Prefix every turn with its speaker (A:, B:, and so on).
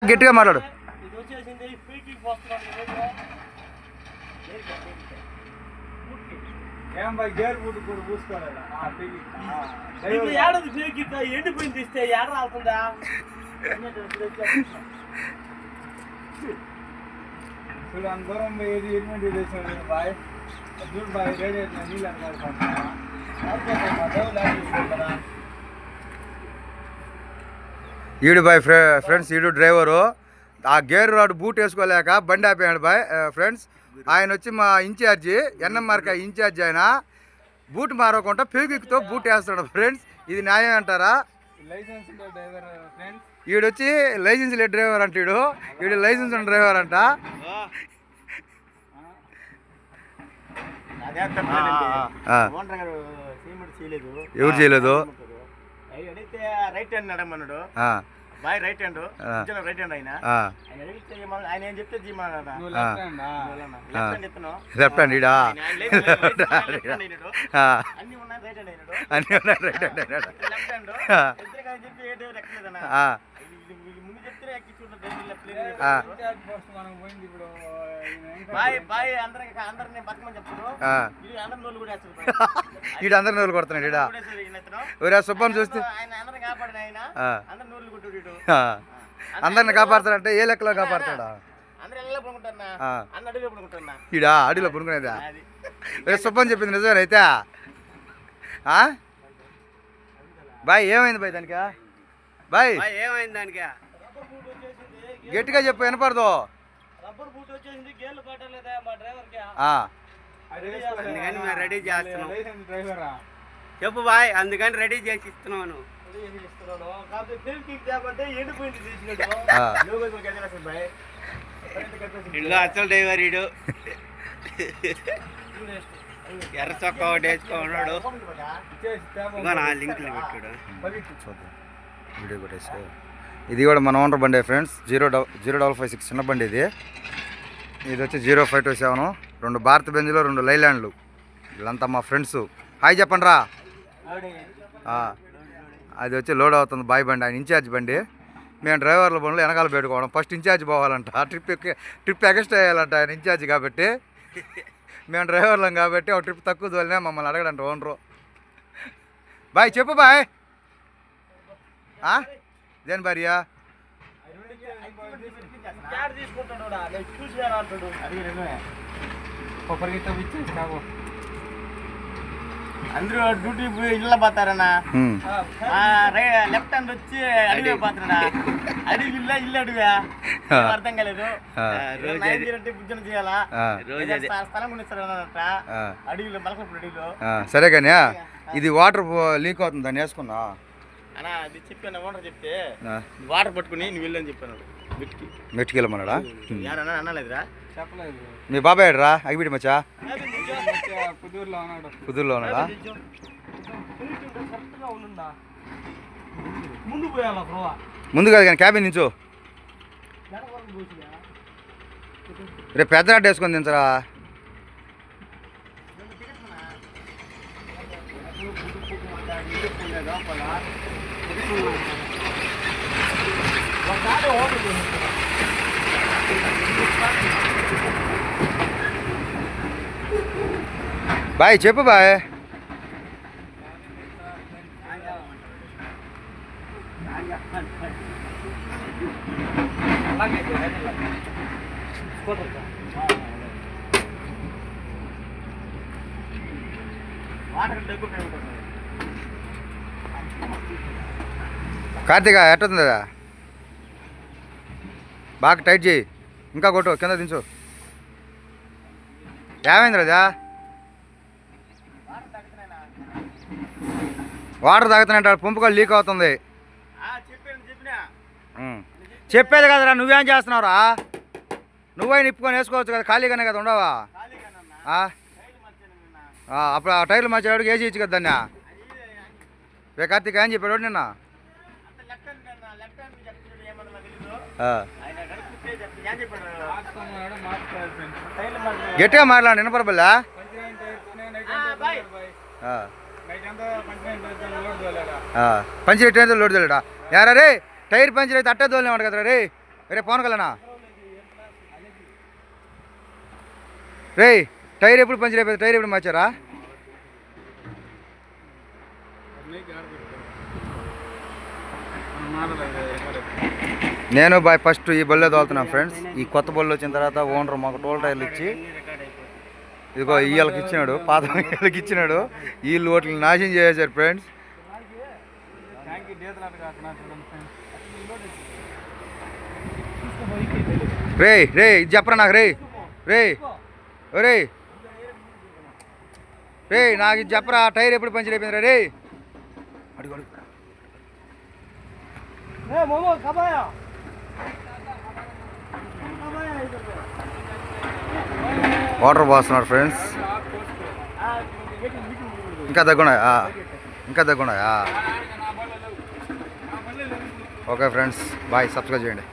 A: గట్టిగా మాట్లాడు.
B: ఎండిపోయింది ఇస్తే ఏడ రావుతుందా? దూరం బాయ్ చూడు బాయ్ రేడియో నీళ్ళు
A: ఈడు బాయ్ ఫ్రెండ్స్, ఈడు డ్రైవరు. ఆ గేర్ రాడ్ బూట్ వేసుకోలేక బండి ఆపేయాడు బాయ్ ఫ్రెండ్స్. ఆయన వచ్చి మా ఇన్ఛార్జి, ఎన్ఎంఆర్క ఇన్ఛార్జి. ఆయన బూట్ మారకుండా ఫెవిక్విక్తో బూట్ వేస్తాడు ఫ్రెండ్స్. ఇది న్యాయం అంటారా? ఈడొచ్చి లైసెన్స్ లేని డ్రైవర్ అంట. ఈడు లైసెన్స్ ఉన్న డ్రైవర్ అంట. ఎవరు చేయలేదు?
B: రైట్ హ్యాండ్ నడమన్నాడు boy, right hand right hand ఆయన ఆయన ఏం చెప్తే
A: లెఫ్ట్ హ్యాండ్ ఈడా
B: అన్ని ఉన్నాయి రైట్ హ్యాండ్ అయినాడు.
A: అన్నీ ఉన్నాయి రైట్ హ్యాండ్ అయినాడు.
B: లెఫ్ట్ హ్యాండ్ చెప్పి ఏ డ్రైవర్ ఎక్కలేదన్నా ముందు చెప్తే ఎక్కి బాయ్ అందరినీ బతకమని చెప్తాడు. అందరి నోళ్ళు కూడా వేస్తాడు.
A: ఈడు అందరి నోళ్ళు కొడుతున్నాడు. ఈడ సుబ్బని చూస్తే
B: ఆయన అందరిని కాపాడిన ఆయన అందరి నోళ్ళు కొట్టాడు.
A: అందరిని కాపాడుతాడంటే ఏ లెక్కలో కాపాడుతాడా?
B: అందరు ఎలా పడుకుంటారా? అన్న అడుగులో పడుకుంటున్నా.
A: ఈడా అడవిలో పడుకునేదా? సుబ్బని చెప్పింది నిజమే అయితే. బాయ్ ఏమైంది బాయ్ దానికి? బాయ్
B: ఏమైంది దానికి?
A: గట్టిగా చెప్పు, వినపడదు.
B: రబ్బర్ బూట్ వచ్చేసింది, గేర్లు పెట్టలేదా మా డ్రైవర్కి?
C: అందుకని రెడీ చేస్తున్నాం. చెప్పు బాయ్, అందుకని రెడీ చేసి ఇస్తున్నాను. ఇల్లు అసలు డ్రైవర్ ఇడు ఎర్ర చొక్కా ఒకటి వేసుకున్నాడు. ఇంకా నా లింక్లు పెట్టాడు.
A: వీడియో కొట్టేసి ఇది కూడా మన ఓనర్ బండి ఫ్రెండ్స్. 05556 చిన్న బండి ఇది. ఇది వచ్చి 0527, 2 భారత్ బెంజ్లు, 2 లైలాండ్లు. వీళ్ళంతా మా ఫ్రెండ్స్. హాయ్ చెప్పండి రా. అది వచ్చి లోడ్ అవుతుంది బాయ్ బండి, ఆయన ఇన్ఛార్జ్ బండి. మేము డ్రైవర్ల బండ్లు వెనకాల పెట్టుకోవడం. ఫస్ట్ ఇన్ఛార్జ్ పోవాలంట, ట్రిప్ ఎక్స్ట్రా వేయాలంట ఆయన ఇన్ఛార్జ్ కాబట్టి. మేము డ్రైవర్లం కాబట్టి ఒక ట్రిప్ తక్కువ తోలినా మమ్మల్ని అడగడంట ఓనరు. బాయ్ చెప్పు బాయ్. దేని భార్య
B: అందరూ డ్యూటీ ఇళ్ళ పోతారన్నా. లెఫ్ట్ హ్యాండ్ వచ్చి అడిగి పోతారన్నా. అడిగి ఇల్లు అడిగా అర్థం కాలేదు. బుద్ధన చేయాలా స్థలం కొనిస్తారన్నట అడిగిలో మలకప్పుడు అడిగిలో.
A: సరే కానీ ఇది వాటర్ లీక్ అవుతుంది, దాన్ని వేసుకున్నా
B: అన్నా. అది చెప్పాను ఓనర్ చెప్తే వాటర్ పట్టుకుని నువ్వు వెళ్ళని చెప్పాను.
A: మెట్టుకి వెళ్ళమన్నాడా?
B: యారన్నా అన్నలేదురా? చెప్పలేదు.
A: మీ బాబాయ్ రా అగిపెట్టి మచ్చా
B: కుదురులో
A: ఉన్నాడా? ముందు కాదు కానీ క్యాబిన్ నించు. రేపు పెద్ద రాడ్ వేసుకొని దించరా. బాయ్ చెప్పు బాయ్. కార్తీక ఎట్టుంది కదా? బాగా టైట్ చేయి, ఇంకా కొట్టు, కింద దించు. ఏమైంది రాజా? వాటర్ తాగుతున్నట్టు పంపు కూడా లీక్ అవుతుంది. చెప్పేది కదరా, నువ్వేం చేస్తున్నావురా? నువ్వే నిప్పుకొని వేసుకోవచ్చు కదా, ఖాళీగానే కదా ఉండవా? అప్పుడు ఆ టైర్లు మార్చేవాడికి వేసి ఇచ్చు కదా దాన్ని. రే కార్తీక్ ఏం చెప్పాడు నిన్న? గట్టిగా మాట్లాడు, వినపరబల్లా. పంచర్ ఎట్టు లోడ్ తోలేడా? యారా రే, టైర్ పంచర్ అయితే అట్టే తోలేవాడు కదరా రే. రే పవన్ కళ్యాణా రే టైర్ ఎప్పుడు పంచర్ అయిపోయింది టైర్ ఎప్పుడు మార్చారా నేను బాయ్ ఫస్ట్ ఈ బళ్ళే తోలుతున్నాను ఫ్రెండ్స్ ఈ కొత్త బళ్ళు వచ్చిన తర్వాత ఓనర్ మాకు టోల్ టైర్లు ఇచ్చి ఇదిగో ఈళ్ళకి ఇచ్చినాడు పాత వీళ్ళకి ఇచ్చినాడు వీళ్ళు వాటిని నాశనం చేసేసారు ఫ్రెండ్స్ రే రే ఇది చెప్పరా నాకు రే రే రే రే నాకు ఇది చెప్పరా టైర్ ఎప్పుడు పంచర్ అయిపోయిందిరా రే అడుగు అడుగు వాటర్ పోస్తున్నారు ఫ్రెండ్స్ ఇంకా దగ్గున్నాయా ఓకే ఫ్రెండ్స్ బాయ్ సబ్స్క్రైబ్ చేయండి